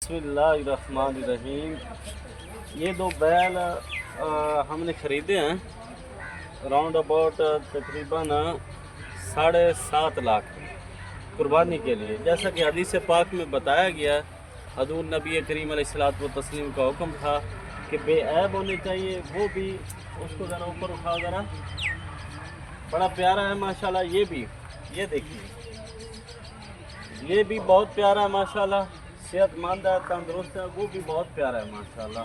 बिस्मिल्लाहिर्रहमानिर्रहीम। ये दो बैल हमने ख़रीदे हैं राउंड अबाउट तकरीबन 7.5 लाख कुर्बानी के लिए। जैसा कि हदीस पाक में बताया गया, हजूर नबी करीम अलैहिस्सलातु व तस्लीम का हुक्म था कि बेऐब होने चाहिए। वो भी उसको ज़रा ऊपर उठाओ ज़रा, बड़ा प्यारा है माशाल्लाह। ये भी, ये देखिए, ये भी बहुत प्यारा है माशाल्लाह, सेहतमंद है, तंदुरुस्त है। वो भी बहुत प्यारा है माशाल्लाह।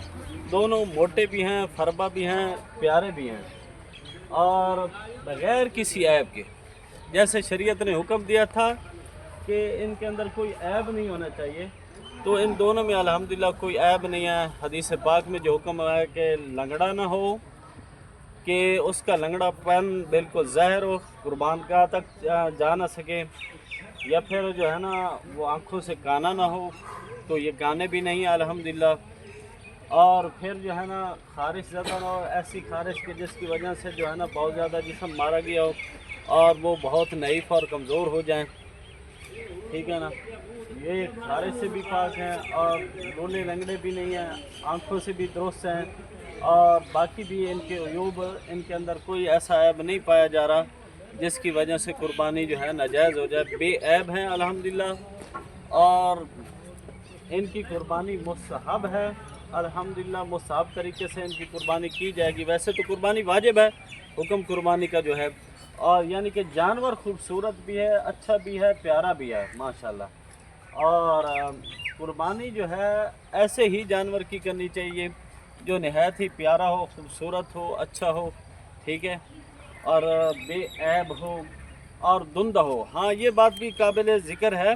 दोनों मोटे भी हैं, फरबा भी हैं, प्यारे भी हैं और बग़ैर किसी ऐब के। जैसे शरीयत ने हुक्म दिया था कि इनके अंदर कोई ऐब नहीं होना चाहिए, तो इन दोनों में अल्हम्दुलिल्लाह कोई ऐब नहीं है। हदीस पाक में जो हुक्म है कि लंगड़ा ना हो, कि उसका लंगड़ापन बिल्कुल ज़ाहिर हो, कुर्बान गाह तक जा ना सके, या फिर जो है ना वो आँखों से काना ना हो, तो ये काने भी नहीं है अल्हम्दुलिल्लाह। और फिर जो है ना खारिश ज़्यादा ना हो, ऐसी खारिश की जिसकी वजह से जो है ना बहुत ज़्यादा जिस्म मारा गया हो और वो बहुत नईफ़ और कमज़ोर हो जाएं, ठीक है ना। ये खारिश से भी पाक हैं और रोने लंगड़े भी नहीं हैं, आँखों से भी दुरुस्त हैं और बाकी भी इनके अयूब, इनके अंदर कोई ऐसा ऐब नहीं पाया जा रहा जिसकी वजह से कुर्बानी जो है नाजायज़ हो जाए। बेऐब हैं अल्हम्दुलिल्लाह और इनकी कुर्बानी मुस्तहब है अल्हम्दुलिल्लाह। मुस्तहब तरीके से इनकी कुर्बानी की जाएगी। वैसे तो कुर्बानी वाजिब है, हुक्म कुर्बानी का जो है, और यानी कि जानवर खूबसूरत भी है, अच्छा भी है, प्यारा भी है माशाल्लाह। और कुर्बानी जो है ऐसे ही जानवर की करनी चाहिए जो नहायत ही प्यारा हो, खूबसूरत हो, अच्छा हो, ठीक है, और बेऐब हो और दुंदा हो। हाँ, ये बात भी काबिल ज़िक्र है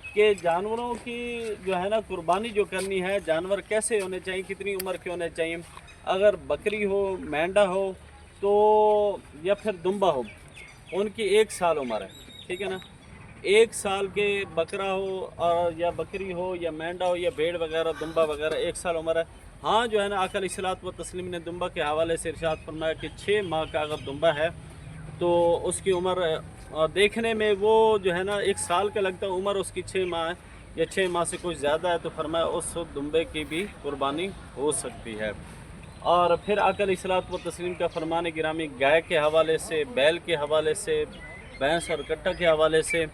कि जानवरों की जो है ना कुर्बानी जो करनी है, जानवर कैसे होने चाहिए, कितनी उम्र के होने चाहिए। अगर बकरी हो, मेंढा हो, तो या फिर दुम्बा हो, उनकी 1 साल उम्र है, ठीक है ना। 1 साल के बकरा हो और या बकरी हो या मेंढा हो या भेड़ वगैरह, दुम्बा वगैरह, 1 साल उम्र है। हाँ, जो है ना आका अलैहिस्सलातु व तस्लीम ने दुम्बा के हवाले से इरशाद फरमाया कि 6 माह का अगर दुम्बा है तो उसकी उम्र देखने में वो जो है ना 1 साल का लगता है, उम्र उसकी 6 माह है या 6 माह से कुछ ज़्यादा है, तो फरमाया उस दुम्बे की भी कुर्बानी हो सकती है। और फिर आका अलैहिस्सलातु व तस्लीम का फरमान गिरामी गाय के हवाले से, बैल के हवाले से, भैंस और कट्टा के हवाले से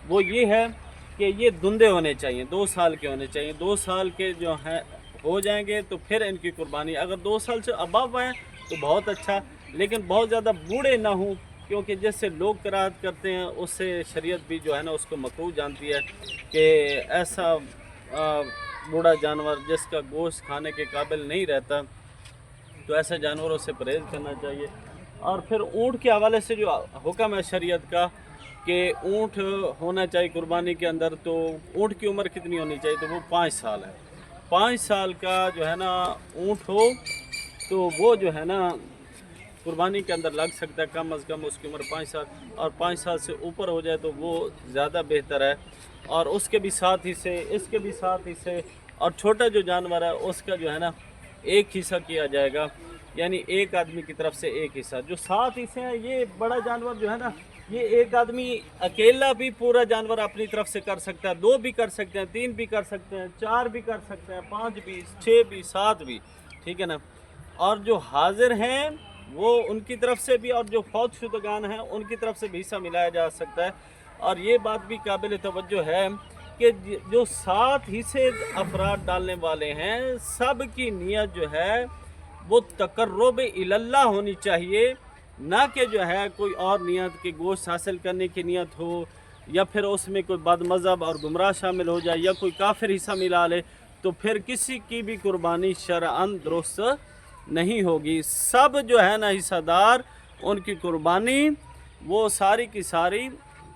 वो ये है कि ये धुंधे होने चाहिए, 2 साल के होने चाहिए। 2 साल के जो हैं हो जाएंगे तो फिर इनकी कुर्बानी, अगर 2 साल से अबव हैं तो बहुत अच्छा, लेकिन बहुत ज़्यादा बूढ़े ना हों, क्योंकि जिससे लोग कराहत करते हैं उससे शरीयत भी जो है ना उसको मकरूह जानती है कि ऐसा बूढ़ा जानवर जिसका गोश्त खाने के काबिल नहीं रहता, तो ऐसे जानवरों से परहेज़ करना चाहिए। और फिर ऊँट के हवाले से जो हुक्म है शरीयत का कि ऊँट होना चाहिए कुर्बानी के अंदर, तो ऊँट की उम्र कितनी होनी चाहिए, तो वो 5 साल है। 5 साल का जो है ना ऊँट हो तो वो जो है ना कुर्बानी के अंदर लग सकता है, कम अज़ कम उसकी उम्र 5 साल, और 5 साल से ऊपर हो जाए तो वो ज़्यादा बेहतर है। और उसके भी साथ ही से, इसके भी साथ ही से, और छोटा जो जानवर है उसका जो है ना 1 हिस्सा किया जाएगा, यानी एक आदमी की तरफ से 1 हिस्सा। जो 7 हिस्से हैं, ये बड़ा जानवर जो है ना, ये एक आदमी अकेला भी पूरा जानवर अपनी तरफ से कर सकता है, 2 भी कर सकते हैं, 3 भी कर सकते हैं, 4 भी कर सकते हैं, 5 भी, 6 भी, 7 भी, ठीक है ना। और जो हाजिर हैं वो उनकी तरफ से भी, और जो फौत शुदगान हैं उनकी तरफ से भी हिस्सा मिलाया जा सकता है। और ये बात भी काबिल तवज्जो है कि जो 7 हिस्से अफराद डालने वाले हैं, सब की नीयत जो है वो तकर्रुब इलल्लाह होनी चाहिए, ना कि जो है कोई और नियत के गोश्त हासिल करने की नियत हो, या फिर उसमें कोई बदमज़हब और गुमराह शामिल हो जाए, या कोई काफिर हिस्सा मिला ले, तो फिर किसी की भी कुर्बानी शरअन दुरुस्त नहीं होगी। सब जो है ना हिस्सेदार, उनकी कुर्बानी, वो सारी की सारी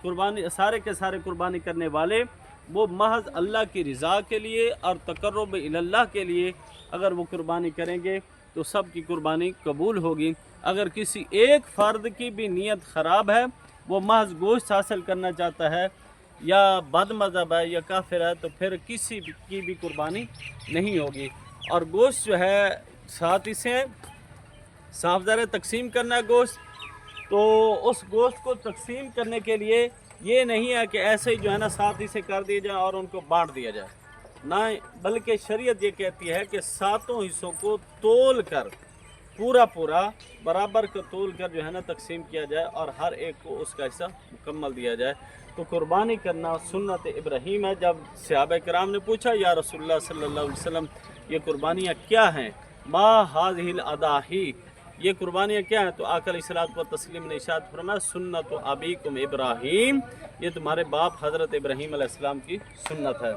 कुर्बानी, सारे के सारे कुर्बानी करने वाले, वो महज अल्लाह की रज़ा के लिए और तकर्रुब इलल्लाह के लिए अगर वो कुर्बानी करेंगे तो सब की कुर्बानी कबूल होगी। अगर किसी एक फ़र्द की भी नीयत ख़राब है, वो महज गोश्त हासिल करना चाहता है, या बदमज़हब है, या काफिर है, तो फिर किसी की भी कुर्बानी नहीं होगी। और गोश्त जो है 7 हिस्से हैं, साफ ज़रा तकसीम करना है गोश्त, तो उस गोश्त को तकसीम करने के लिए ये नहीं है कि ऐसे ही जो है ना 7 हिस्से कर दिए जाए और उनको बांट दिया जाए, ना, बल्कि शरीयत ये कहती है कि 7 हिस्सों को तोल कर पूरा पूरा बराबर को तोल कर जो है ना तकसीम किया जाए और हर एक को उसका हिस्सा मुकम्मल दिया जाए। तो कुर्बानी करना सुन्नत इब्राहीम है। जब सहाबा किराम ने पूछा या रसूलुल्लाह सल्लल्लाहु अलैहि वसल्लम ये कुर्बानियाँ क्या हैं, मा हाज़िहिल अदाही, ये कुर्बानियाँ क्या हैं, तो आका अलैहिस्सलातु व तस्लीम ने इरशाद फरमाया सुन्नत अबीकुम इब्राहीम, ये तुम्हारे बाप हज़रत इब्राहीम अलैहिस्सलाम की सुन्नत है।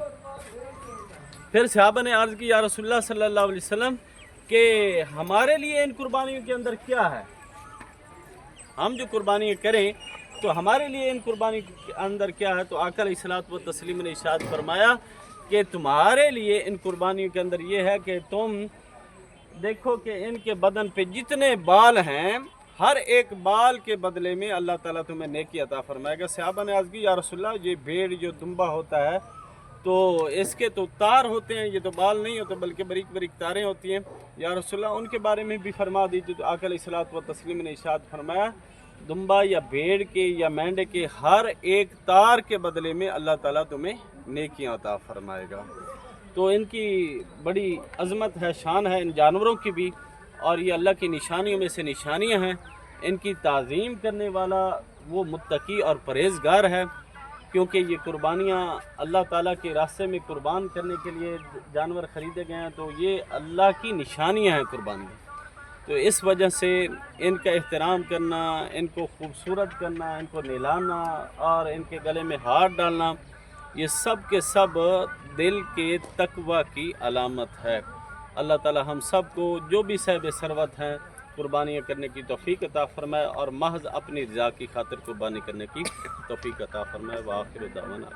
फिर सहाबा ने अर्ज़ की या रसूलुल्लाह सल्लल्लाहु अलैहि वसल्लम कि हमारे लिए इन कुर्बानियों के अंदर क्या है, हम जो कुर्बानियाँ करें तो हमारे लिए इन कुर्बानी के अंदर क्या है। तो आका अलैहिस्सलातु व तस्लीम ने इरशाद फरमाया कि तुम्हारे लिए इन कुर्बानियों के अंदर ये है कि तुम देखो कि इनके बदन पे जितने बाल हैं हर एक बाल के बदले में अल्लाह ताला तुम्हें नेकी अता फरमाएगा। सहाबा ने अर्ज़ की या रसूलल्लाह ये भेड़ जो दुम्बा होता है तो इसके तो तार होते हैं, ये तो बाल नहीं होते बल्कि बारीक बारीक तारें होती हैं, या रसूलल्लाह उनके बारे में भी फरमा दीजिए। तो आका अलैहिस्सलातु व तस्लीम ने इरशाद फरमाया दुम्बा या भेड़ के या मेंढे के हर एक तार के बदले में अल्लाह ताला तुम्हें नेकियां अता फरमाएगा। तो इनकी बड़ी अज़मत है, शान है इन जानवरों की भी, और ये अल्लाह की निशानियों में से निशानियां हैं। इनकी ताज़ीम करने वाला वो मुत्तकी और परहेज़गार है, क्योंकि ये कुर्बानियाँ अल्लाह ताला के रास्ते में कुर्बान करने के लिए जानवर ख़रीदे गए हैं, तो ये अल्लाह की निशानियाँ हैं कुर्बानियाँ। तो इस वजह से इनका एहतराम करना, इनको खूबसूरत करना, इनको नहलाना और इनके गले में हाथ डालना, ये सब के सब दिल के तकवा की अलामत है। अल्लाह ताला हम सब को जो भी साहिब सरवत हैं कुर्बानियाँ करने की तौफीक अता फरमाए और महज अपनी रज़ा की खातिर कुर्बानी करने की तौफीक अता फरमाए। व आखिर दावाना।